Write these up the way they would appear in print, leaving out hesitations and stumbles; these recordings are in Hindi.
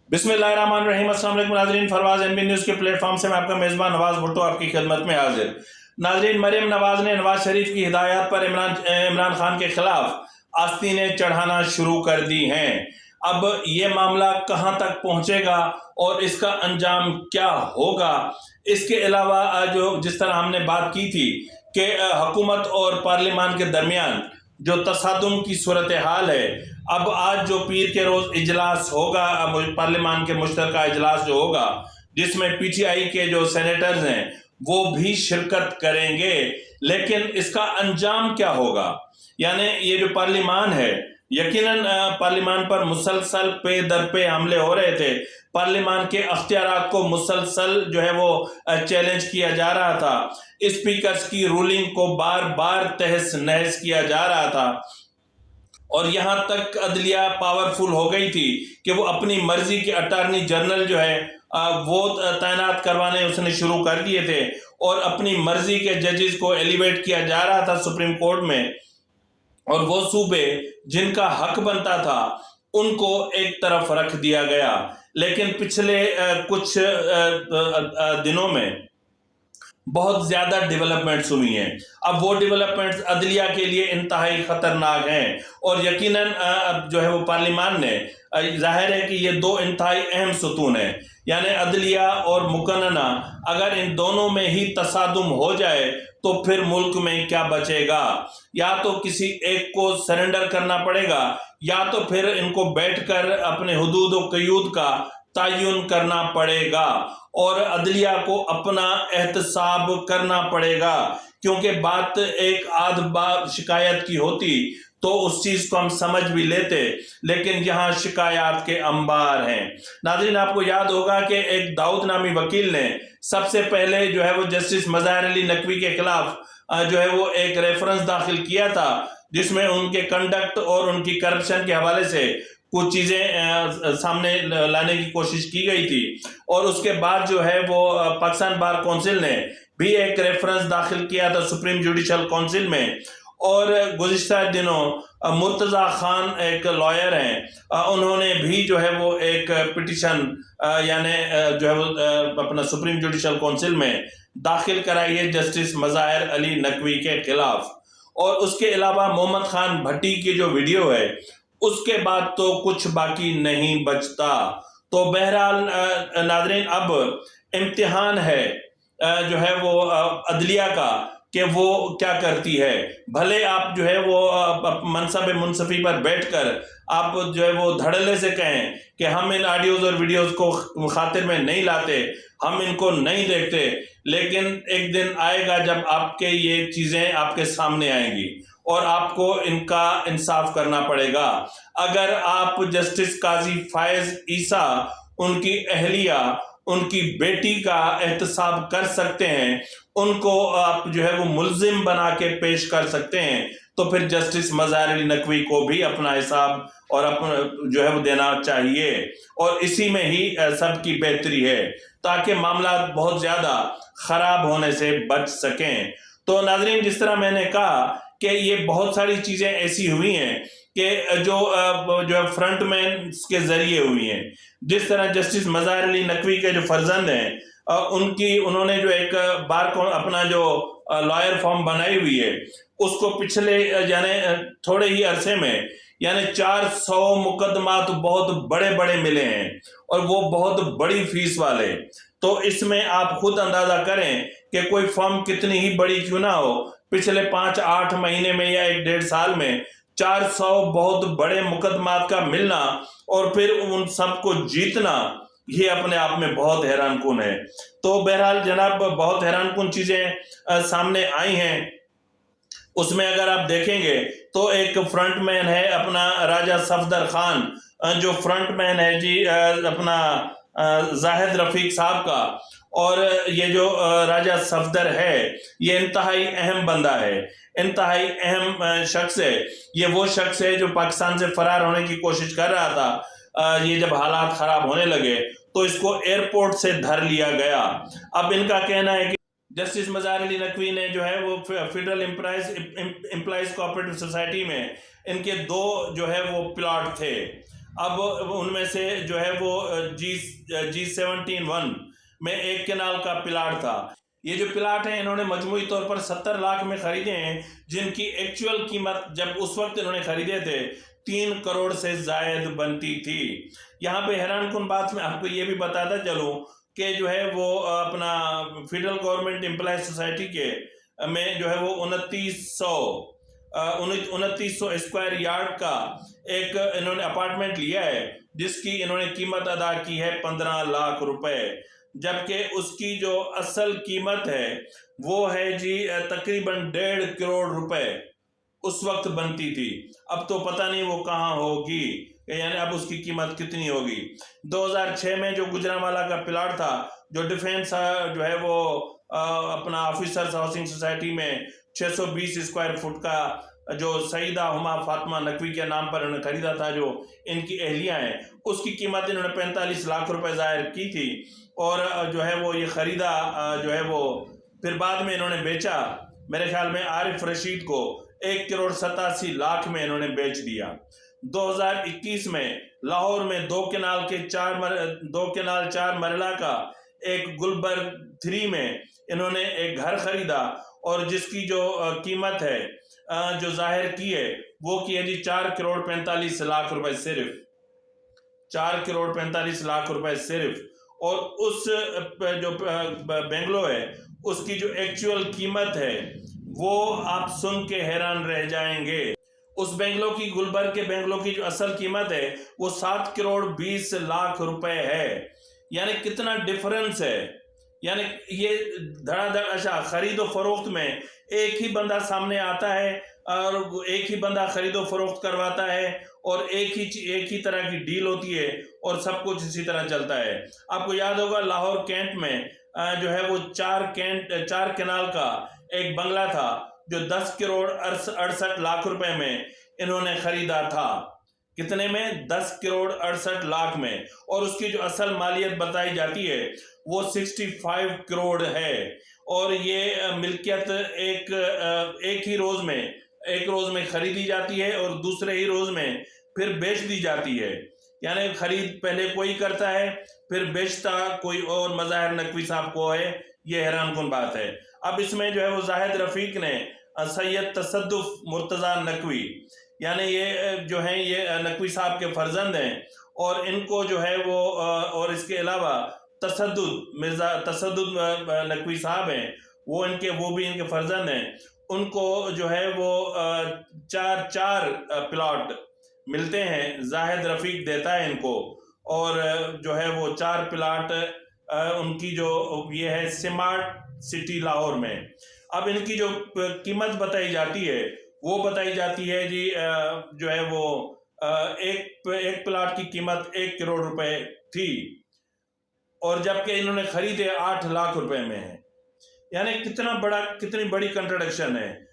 बिस्मिल्लाहिर्रहमानिर्रहीम। अस्सलाम वालेकुम नाज़रीन, फरवाज एनबी न्यूज़ के प्लेटफॉर्म से मैं आपका मेज़बान नवाज भुट्टो आपकी खिदमत में हाजिर। नाज़रीन, मरियम नवाज ने नवाज शरीफ की हिदायत पर इमरान खान के खिलाफ आस्तीनें चढ़ाना शुरू कर दी हैं। अब ये मामला कहां तक पहुंचेगा और इसका अंजाम क्या होगा, इसके अलावा जो जिस तरह हमने बात की थी कि हुकूमत और पार्लियामान के दरमियान जो तसादुम की सूरत हाल है, अब आज जो पीर के रोज इजलास होगा, पार्लियामान के मुश्तरका इजलास जो होगा, जिसमें पीटीआई के जो सेनेटर्स हैं वो भी शिरकत करेंगे, लेकिन इसका अंजाम क्या होगा? यानी ये जो पार्लियामान है, यकीनन पार्लियामान पर मुसलसल पे दर पे हमले हो रहे थे। पार्लियामान के अख्तियारात को मुसलसल जो है वो चैलेंज किया जा रहा था। स्पीकर्स की रूलिंग को बार बार तहस नहस किया जा रहा था और यहां तक अदलिया पावरफुल हो गई थी कि वो अपनी मर्जी के अटॉर्नी जनरल जो है वो तैनात करवाने उसने शुरू कर दिए थे और अपनी मर्जी के जजेस को एलिवेट किया जा रहा था सुप्रीम कोर्ट में, और वो सूबे जिनका हक बनता था उनको एक तरफ रख दिया गया। लेकिन पिछले कुछ दिनों में बहुत ज्यादा डेवलपमेंट्स हुई हैं। अब वो डेवलपमेंट्स अदलिया के लिए इंतहाई खतरनाक हैं और यकीनन जो है वो पार्लियामान ने जाहिर है कि ये दो इंतहाई अहम सुतून है, यानी अदलिया और मुकन्ना। अगर इन दोनों में ही तसादुम हो जाए तो फिर मुल्क में क्या बचेगा? या तो किसी एक को सरेंडर करना पड़ेगा या तो फिर इनको बैठकर अपने हुदूद और कयूद का तयन करना पड़ेगा और अदलिया को अपना एहतसाब करना पड़ेगा, क्योंकि बात एक आध बार शिकायत की होती तो उस चीज को हम समझ भी लेते, लेकिन यहाँ शिकायत के अंबार हैं। नाज़रीन, आपको याद होगा कि एक दाऊद नामी वकील ने सबसे पहले जो है वो जस्टिस मज़ाहिर अली नकवी के खिलाफ जो है वो एक रेफरेंस दाखिल किया था, जिसमें उनके कंडक्ट और उनकी करप्शन के हवाले से कुछ चीजें सामने लाने की कोशिश की गई थी। और उसके बाद जो है वो पाकिस्तान बार काउंसिल ने भी एक रेफरेंस दाखिल किया था सुप्रीम जुडिशल काउंसिल में। और गुज़िश्ता दिनों मुर्तज़ा खान एक लॉयर हैं, उन्होंने भी जो है वो एक पिटिशन यानी जो है वो अपना सुप्रीम जुडिशल काउंसिल में दाखिल कराई है जस्टिस मज़ाहिर अली नकवी के खिलाफ। और उसके अलावा मोहम्मद खान भट्टी की जो वीडियो है उसके बाद तो कुछ बाकी नहीं बचता। तो बहरहाल नाज़रीन, अब इम्तिहान है जो है वो अदलिया का कि वो क्या करती है। भले आप जो है वो मनसब मुनसफी पर बैठकर आप जो है वो धड़ल्ले से कहें कि हम इन ऑडियोज और वीडियोस को खातिर में नहीं लाते, हम इनको नहीं देखते, लेकिन एक दिन आएगा जब आपके ये चीजें आपके सामने आएंगी और आपको इनका इंसाफ करना पड़ेगा। अगर आप जस्टिस काजी फायज ईसा, उनकी अहलिया, उनकी बेटी का एहतसाब कर सकते हैं, उनको आप जो है वो मुल्जिम बना के पेश कर सकते हैं, तो फिर जस्टिस मज़ाहिर अली नकवी को भी अपना हिसाब और अपना जो है वो देना चाहिए। और इसी में ही सबकी बेहतरी है ताकि मामला बहुत ज़्यादा ख़राब होने से बच सकें। तो नाज़रीन, जिस तरह मैंने कहा कि ये बहुत सारी चीज़ें ऐसी हुई हैं कि जो है फ्रंटमैन के जरिए हुई हैं। जिस तरह जस्टिस मज़ाहिर अली नकवी के जो फर्जंद हैं उन्होंने जो एक बार को अपना जो लॉयर फॉर्म बनाई हुई है उसको पिछले यानी थोड़े ही अरसे में यानी 400 मुकदमा तो बहुत बड़े बड़े मिले हैं और वो बहुत बड़ी फीस वाले। तो इसमें आप खुद अंदाजा करें कि कोई फॉर्म कितनी ही बड़ी क्यों ना हो, पिछले 5-8 महीने में या 1-1.5 साल में 400 बहुत बड़े मुकदमात का मिलना और फिर उन सबको जीतना, ये अपने आप में बहुत हैरानकुन है। तो बहरहाल जनाब, बहुत हैरानकुन चीजें सामने आई हैं। उसमें अगर आप देखेंगे तो एक फ्रंटमैन है अपना राजा सफदर खान, जो फ्रंटमैन है जी अपना जाहिद रफीक साहब का। और ये जो राजा सफदर है ये इंतहाई अहम बंदा है, इंतहाई अहम शख्स है। ये वो शख्स है जो पाकिस्तान से फरार होने की कोशिश कर रहा था। ये जब हालात खराब होने लगे तो इसको एयरपोर्ट से धर लिया गया। अब इनका कहना है कि जस्टिस मज़ाहिर अली नकवी ने जो है वो फेडरल एम्प्लॉयज कोऑपरेटिव सोसाइटी में इनके 2 जो है वो प्लॉट थे अब उनमें से जो है वो G17-1 में एक केनाल का प्लाट था। ये जो प्लाट है इन्होंने मजमूई तौर पर 70 लाख में खरीदे हैं, जिनकी एक्चुअल कीमत जब उस वक्त इन्होंने खरीदे थे 3 करोड़ से जायद बनती थी। यहाँ पे हैरानकुन बात मैं आपको ये भी बताता चलूँ कि जो है वो अपना फेडरल गवर्नमेंट एम्प्लॉय सोसाइटी के में जो है वो 2900 स्क्वायर यार्ड का एक इन्होंने अपार्टमेंट लिया है, जिसकी इन्होंने कीमत अदा की है 15 लाख रुपए, जबकि उसकी जो असल कीमत है वो है जी तकरीबन 1.5 करोड़ रुपए उस वक्त बनती थी। अब तो पता नहीं वो कहाँ होगी, यानी अब उसकी कीमत कितनी होगी। 2006 में जो गुजरांवाला का प्लाट था, जो डिफेंस जो है वो अपना ऑफिसर्स हाउसिंग सोसाइटी में 620 स्क्वायर फुट का जो सईदा हुमा फातिमा नकवी के नाम पर इन्होंने खरीदा था, जो इनकी अहलिया हैं, उसकी कीमत इन्होंने 45 लाख रुपए जाहिर की थी। और जो है वो ये खरीदा जो है वो फिर बाद में इन्होंने बेचा, मेरे ख्याल में आरिफ रशीद को 1 करोड़ 87 लाख में इन्होंने बेच दिया। 2021 में लाहौर में 2 केनाल 4 मरला का एक गुलबर्ग 3 में इन्होंने एक घर खरीदा, और जिसकी जो कीमत है जो जाहिर की है वो की है जी 4 करोड़ 45 लाख रुपए सिर्फ, 4 करोड़ 45 लाख रुपए सिर्फ। और उस जो बेंगलो है उसकी जो एक्चुअल कीमत है वो आप सुन के हैरान रह जाएंगे। उस बेंगलो की, गुलबर्ग के बेंगलो की जो असल कीमत है वो 7 करोड़ 20 लाख रुपए है। यानी कितना डिफरेंस है। यानी ये धड़ाधड़ अच्छा खरीदो फरोख्त में एक ही बंदा सामने आता है और एक ही बंदा खरीदो फरोख्त करवाता है, और एक ही तरह की डील होती है, और सब कुछ इसी तरह चलता है। आपको याद होगा लाहौर कैंट में जो है वो 4 केनाल का एक बंगला था, जो 10 करोड़ 68 लाख रुपए में इन्होंने खरीदा था। कितने में? 10 करोड़ 68 लाख में। और उसकी जो असल मालियत बताई जाती है वो 65 करोड़ है। और ये मिल्कियत एक रोज में खरीदी जाती है और दूसरे ही रोज में फिर बेच दी जाती है। यानी खरीद पहले कोई करता है, फिर बेचता कोई और मज़ाहिर नकवी साहब को है। ये हैरानकुन बात है। अब इसमें जो है वो जाहिद रफीक ने सैयद तसद्दुफ मुर्तज़ा नकवी, यानी ये जो हैं ये नकवी साहब के फर्जंद हैं, और इनको जो है वो और इसके अलावा तसद्दुद नकवी साहब हैं, वो भी इनके फर्जंद हैं। उनको जो है वो 4 प्लॉट मिलते हैं, जाहिद रफीक देता है इनको, और जो है वो 4 प्लॉट उनकी जो ये है स्मार्ट सिटी लाहौर में। अब इनकी जो कीमत बताई जाती है वो बताई जाती है जी जो है वो एक प्लॉट की कीमत 1 करोड़ रुपए थी, और जबकि इन्होंने खरीदे 8 लाख रुपए में है। यानी कितनी बड़ी कंट्राडिक्शन है।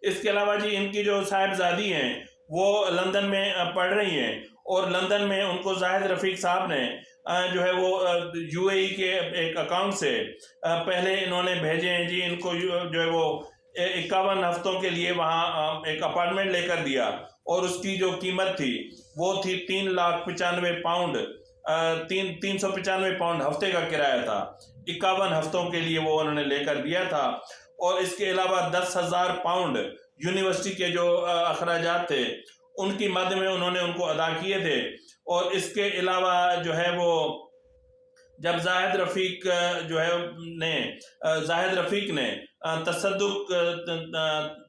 इसके अलावा जी इनकी जो साहिबजादी हैं वो लंदन में पढ़ रही हैं, और लंदन में उनको जाहिद रफीक साहब ने जो है वो यूएई के एक अकाउंट से पहले इन्होंने भेजे हैं जी इनको जो है वो 51 हफ्तों के लिए वहाँ एक अपार्टमेंट लेकर दिया, और उसकी जो कीमत थी वो थी 3,95 पाउंड 395 पाउंड हफ्ते का किराया था। 51 हफ्तों के लिए वो उन्होंने लेकर दिया था। और इसके अलावा 10,000 पाउंड यूनिवर्सिटी के जो अखराजात थे उनकी मद में उन्होंने उनको अदा किए थे। और इसके अलावा जो है वो जब जाहिद रफीक ने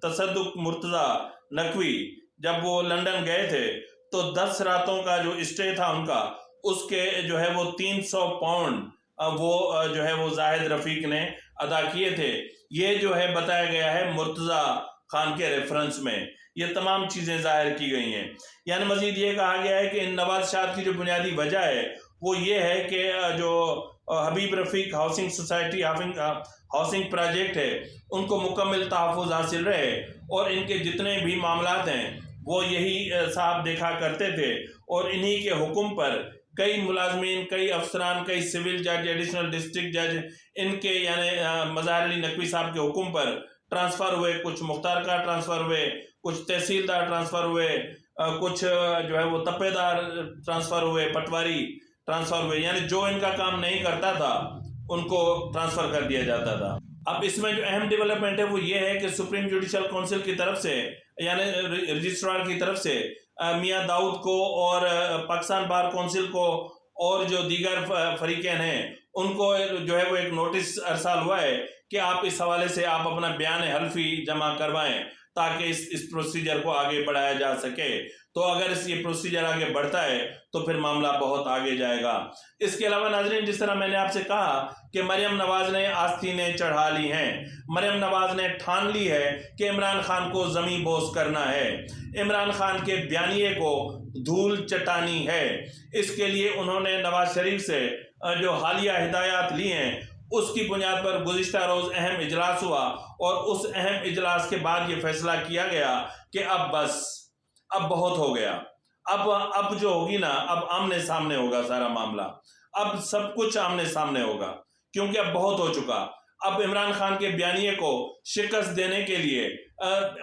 तसद्दुक मुर्तज़ा नकवी जब वो लंदन गए थे तो 10 रातों का जो स्टे था उनका, उसके जो है वो 300 पाउंड वो जो है वो जाहिद रफीक ने अदा किए थे। ये जो है बताया गया है मुर्तज़ा खान के रेफरेंस में, ये तमाम चीज़ें जाहिर की गई हैं। यानी मजीद ये कहा गया है कि इन नवाज़शात की जो बुनियादी वजह है वो ये है कि जो हबीब रफ़ीक हाउसिंग सोसाइटी हाउसिंग प्रोजेक्ट है उनको मुकम्मल तहफ़्फ़ुज़ हासिल रहे, और इनके जितने भी मामलात हैं वो यही साहब देखा करते थे, और इन्हीं के हुक्म पर कई मुलाजमीन, कई अफसरान, कई सिविल जज, एडिशनल डिस्ट्रिक्ट जज इनके यानी मज़ाहिर अली नकवी साहब के हुक्म पर ट्रांसफ़र हुए। कुछ मुख्तार का ट्रांसफ़र हुए, कुछ तहसीलदार ट्रांसफ़र हुए, कुछ जो है वो तप्पेदार ट्रांसफ़र हुए, पटवारी ट्रांसफ़र हुए, यानी जो इनका काम नहीं करता था उनको ट्रांसफ़र कर दिया जाता था। अब इसमें जो अहम डेवलपमेंट है वो ये है कि सुप्रीम जुडिशल काउंसिल की तरफ से, यानी रजिस्ट्रार की तरफ से मियां दाऊद को और पाकिस्तान बार काउंसिल को और जो दीगर फरीकैन हैं उनको जो है वो एक नोटिस अरसाल हुआ है कि आप इस हवाले से आप अपना बयान हल्फी जमा करवाएं ताकि इस प्रोसीजर को आगे बढ़ाया जा सके। तो अगर ये प्रोसीजर आगे बढ़ता है तो फिर मामला बहुत आगे जाएगा। इसके अलावा नाज़रीन, जिस तरह मैंने आपसे कहा कि मरियम नवाज ने आस्तीनें चढ़ा ली हैं, मरियम नवाज ने ठान ली है कि इमरान खान को ज़मीं बोस करना है, इमरान खान के बयानिए को धूल चटानी है। इसके लिए उन्होंने नवाज शरीफ से जो हालिया हिदायत ली हैं उसकी बुनियाद पर गुज़िश्ता रोज़ अहम इजलास हुआ और उस अहम इजलास के बाद ये फैसला किया गया कि अब बस, अब बहुत हो गया। अब जो होगी ना, अब आमने सामने होगा सारा मामला, अब सब कुछ आमने सामने होगा, क्योंकि अब बहुत हो चुका। अब इमरान खान के बयानिए को शिकस्त देने के लिए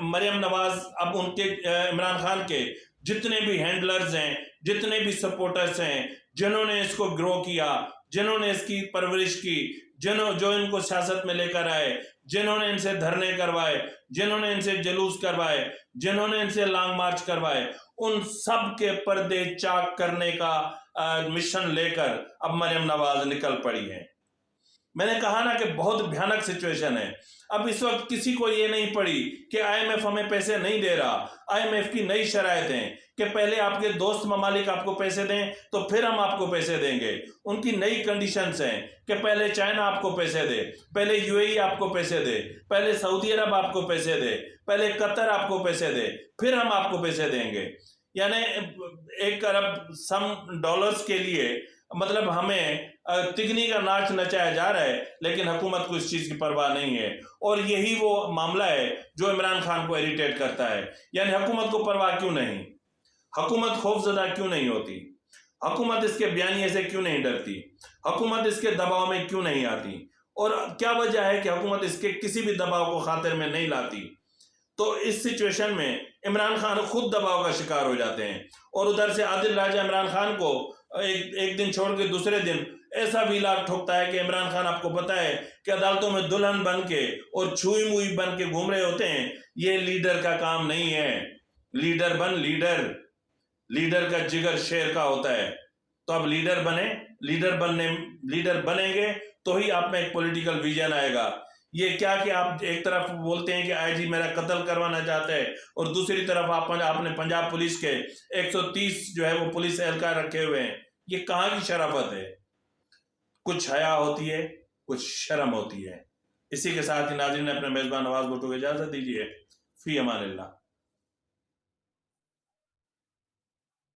मरियम नवाज अब उनके इमरान खान के जितने भी हैंडलर्स हैं, जितने भी सपोर्टर्स हैं, जिन्होंने इसको ग्रो किया, जिन्होंने इसकी परवरिश की, जो इनको सियासत में लेकर आए, जिन्होंने इनसे धरने करवाए, जिन्होंने इनसे जुलूस करवाए, जिन्होंने इनसे लॉन्ग मार्च करवाए, उन सब के पर्दे चाक करने का मिशन लेकर अब मरियम नवाज निकल पड़ी है। मैंने कहा ना कि बहुत भयानक सिचुएशन है। अब इस वक्त किसी को ये नहीं पड़ी कि आईएमएफ हमें पैसे नहीं दे रहा। आईएमएफ की नई शराइत हैं कि पहले आपके दोस्त ममालिक आपको पैसे दें तो फिर हम आपको पैसे देंगे। उनकी नई कंडीशंस हैं कि पहले चाइना आपको पैसे दे, पहले यूएई आपको पैसे दे, पहले सऊदी अरब आपको पैसे दे, पहले कतर आपको पैसे दे, फिर हम आपको पैसे देंगे। यानी 1 अरब सम डॉलर्स के लिए मतलब हमें तिगनी का नाच नचाया जा रहा है, लेकिन हुकूमत को इस चीज की परवाह नहीं है। और यही वो मामला है जो इमरान खान को इरिटेट करता है। यानी हुकूमत को परवाह क्यों नहीं, हुकूमत खौफजदा क्यों नहीं होती, हुकूमत इसके बयानिए से क्यों नहीं डरती, हुकूमत इसके दबाव में क्यों नहीं आती, और क्या वजह है कि हुकूमत इसके किसी भी दबाव को खातिर में नहीं लाती। तो इस सिचुएशन में इमरान खान खुद दबाव का शिकार हो जाते हैं और उधर से आदिल राजा इमरान खान को एक दिन छोड़ के दूसरे दिन ऐसा वीलाग ठोकता है कि इमरान खान आपको पता है कि अदालतों में दुल्हन बन के और छुई मुई बन के घूम रहे होते हैं। ये लीडर का काम नहीं है। लीडर बन, लीडर का जिगर शेर का होता है। तो अब लीडर बनेंगे तो ही आप में एक पॉलिटिकल विजन आएगा। ये क्या कि आप एक तरफ बोलते हैं कि आईजी मेरा कत्ल करवाना चाहते हैं और दूसरी तरफ आपने पंजाब पुलिस के 130 जो है वो पुलिस एहलकार रखे हुए हैं। ये कहाँ की शराफत है? कुछ हया होती है, कुछ शर्म होती है। इसी के साथ ही नाज़रीन अपने मेजबान नवाज भुट्टो को इजाजत दीजिए। फी अमानिल्लाह।